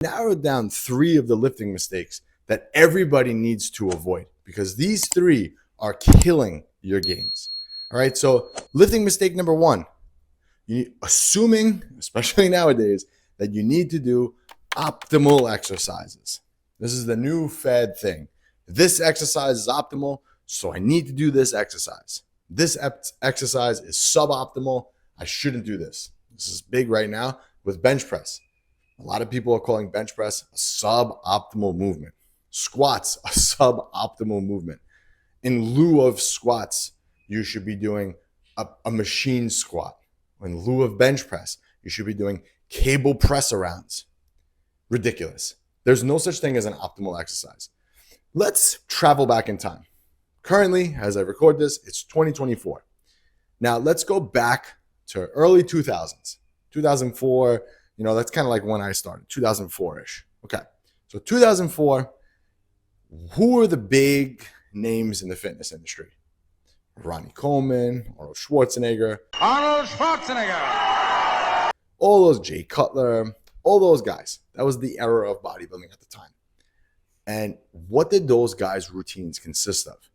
Narrowed down 3 of the lifting mistakes that everybody needs to avoid, because these 3 are killing your gains. All right, so lifting mistake number 1, assuming, especially nowadays, that you need to do optimal exercises. This is the new fad thing. This exercise is optimal, so I need to do this exercise. This exercise is suboptimal. I shouldn't do this. This is big right now with bench press. A lot of people are calling bench press a suboptimal movement. Squats, a suboptimal movement. In lieu of squats, you should be doing a machine squat. In lieu of bench press, you should be doing cable press arounds. Ridiculous. There's no such thing as an optimal exercise. Let's travel back in time. Currently, as I record this, it's 2024. Now, let's go back to early 2000s. 2004, that's kind of like when I started, 2004-ish. Okay, so 2004, who were the big names in the fitness industry? Ronnie Coleman, Arnold Schwarzenegger. All those, Jay Cutler, all those guys. That was the era of bodybuilding at the time. And what did those guys' routines consist of?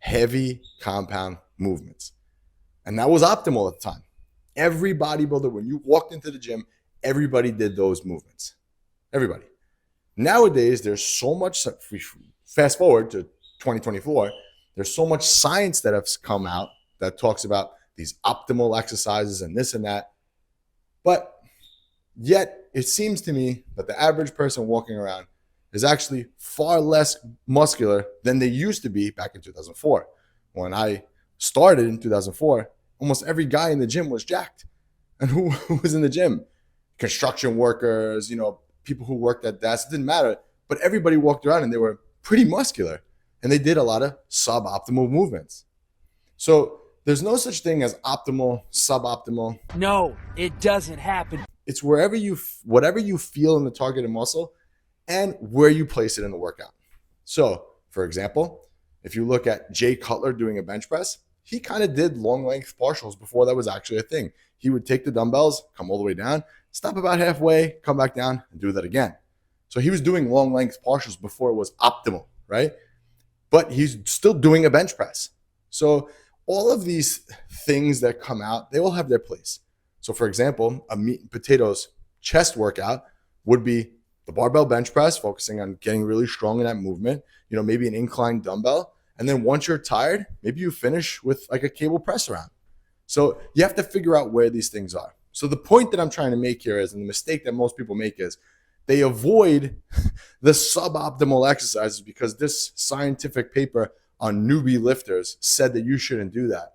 Heavy compound movements. And that was optimal at the time. Every bodybuilder, when you walked into the gym, everybody did those movements. Everybody. Nowadays, there's so much, fast forward to 2024, there's so much science that has come out that talks about these optimal exercises and this and that. But yet, it seems to me that the average person walking around is actually far less muscular than they used to be back in 2004. When I started in 2004, almost every guy in the gym was jacked. And who was in the gym? Construction workers, people who worked at desks. It didn't matter. But everybody walked around and they were pretty muscular. And they did a lot of suboptimal movements. So there's no such thing as optimal, suboptimal. No, it doesn't happen. It's whatever you feel in the targeted muscle and where you place it in the workout. So, for example, if you look at Jay Cutler doing a bench press, he kind of did long length partials before that was actually a thing. He would take the dumbbells, come all the way down, stop about halfway, come back down, and do that again. So he was doing long length partials before it was optimal, right? But he's still doing a bench press. So all of these things that come out, they all have their place. So for example, a meat and potatoes chest workout would be the barbell bench press, focusing on getting really strong in that movement, maybe an inclined dumbbell. And then once you're tired, maybe you finish with like a cable press around. So you have to figure out where these things are. So the point that I'm trying to make here is, and the mistake that most people make is, they avoid the suboptimal exercises because this scientific paper on newbie lifters said that you shouldn't do that.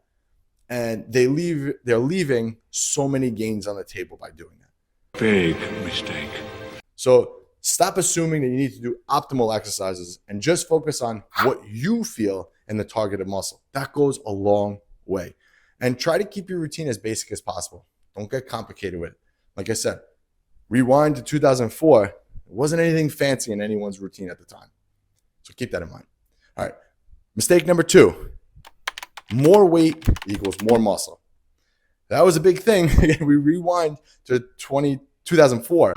And they're leaving so many gains on the table by doing that. Big mistake. So stop assuming that you need to do optimal exercises and just focus on what you feel in the targeted muscle. That goes a long way. And try to keep your routine as basic as possible. Don't get complicated with it. Like I said, rewind to 2004. It wasn't anything fancy in anyone's routine at the time. So keep that in mind. All right. Mistake number 2. More weight equals more muscle. That was a big thing. We rewind to 2004.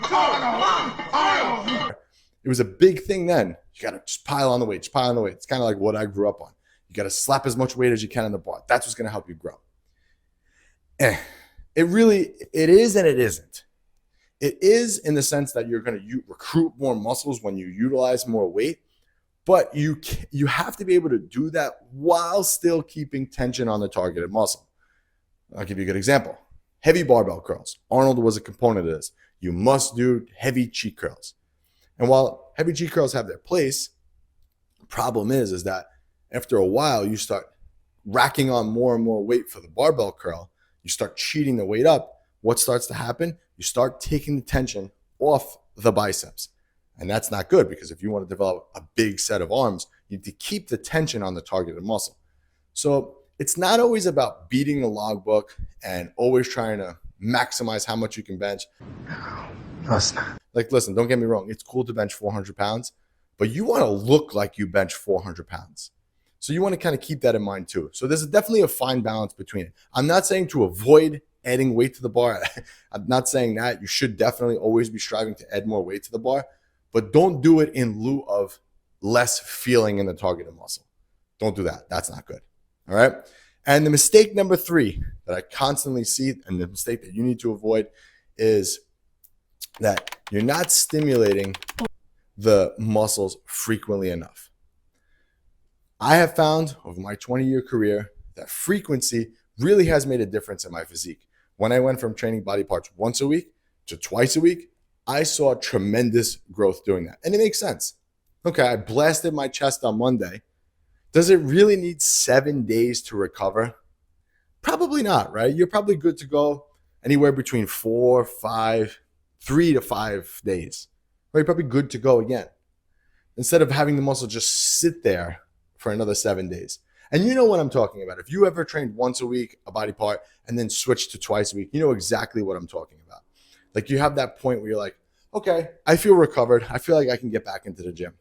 It was a big thing then. You got to just pile on the weight, It's kind of like what I grew up on. You got to slap as much weight as you can on the bar. That's what's going to help you grow. It is and it isn't. It is in the sense that you're going to recruit more muscles when you utilize more weight, but you have to be able to do that while still keeping tension on the targeted muscle. I'll give you a good example. Heavy barbell curls. Arnold was a component of this. You must do heavy cheek curls. And while heavy cheek curls have their place, the problem is that after a while, you start racking on more and more weight for the barbell curl. You start cheating the weight up. What starts to happen? You start taking the tension off the biceps. And that's not good, because if you want to develop a big set of arms, you need to keep the tension on the targeted muscle. So it's not always about beating the logbook and always trying to maximize how much you can bench. No, it's not. Like, listen, don't get me wrong. It's cool to bench 400 pounds, but you want to look like you bench 400 pounds. So you want to kind of keep that in mind too. So there's definitely a fine balance between it. I'm not saying to avoid adding weight to the bar. I'm not saying that. You should definitely always be striving to add more weight to the bar, but don't do it in lieu of less feeling in the targeted muscle. Don't do that. That's not good. All right. And the mistake number 3 that I constantly see, and the mistake that you need to avoid, is that you're not stimulating the muscles frequently enough. I have found over my 20-year career that frequency really has made a difference in my physique. When I went from training body parts once a week to twice a week, I saw tremendous growth doing that. And it makes sense. Okay, I blasted my chest on Monday. Does it really need 7 days to recover? Probably not, right? You're probably good to go anywhere between 3 to 5 days. Right? You're probably good to go again. Instead of having the muscle just sit there for another 7 days. And you know what I'm talking about. If you ever trained once a week, a body part, and then switched to twice a week, you know exactly what I'm talking about. Like you have that point where you're like, okay, I feel recovered. I feel like I can get back into the gym.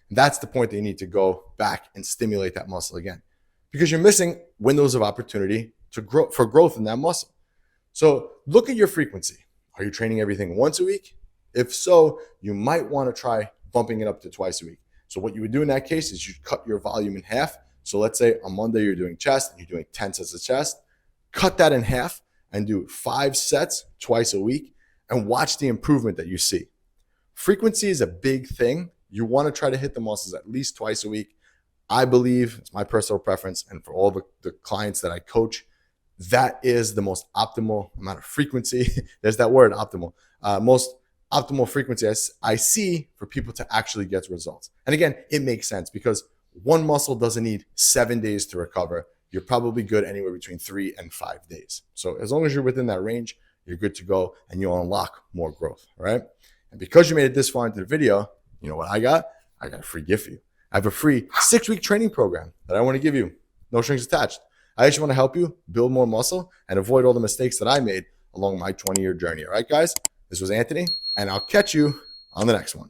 That's the point that you need to go back and stimulate that muscle again, because you're missing windows of opportunity to grow for growth in that muscle. So look at your frequency. Are you training everything once a week? If so, you might want to try bumping it up to twice a week. So what you would do in that case is you'd cut your volume in half. So let's say on Monday you're doing chest and you're doing 10 sets of chest. Cut that in half and do 5 sets twice a week and watch the improvement that you see. Frequency is a big thing. You want to try to hit the muscles at least twice a week. I believe, it's my personal preference, and for all the clients that I coach, that is the most optimal amount of frequency. There's that word, optimal. Most optimal frequency I see for people to actually get results. And again, it makes sense because one muscle doesn't need 7 days to recover. You're probably good anywhere between 3 and 5 days. So as long as you're within that range, you're good to go and you'll unlock more growth, right? And because you made it this far into the video, you know what I got? I got a free gift for you. I have a free 6-week training program that I want to give you. No strings attached. I just want to help you build more muscle and avoid all the mistakes that I made along my 20-year journey. All right, guys? This was Anthony, and I'll catch you on the next one.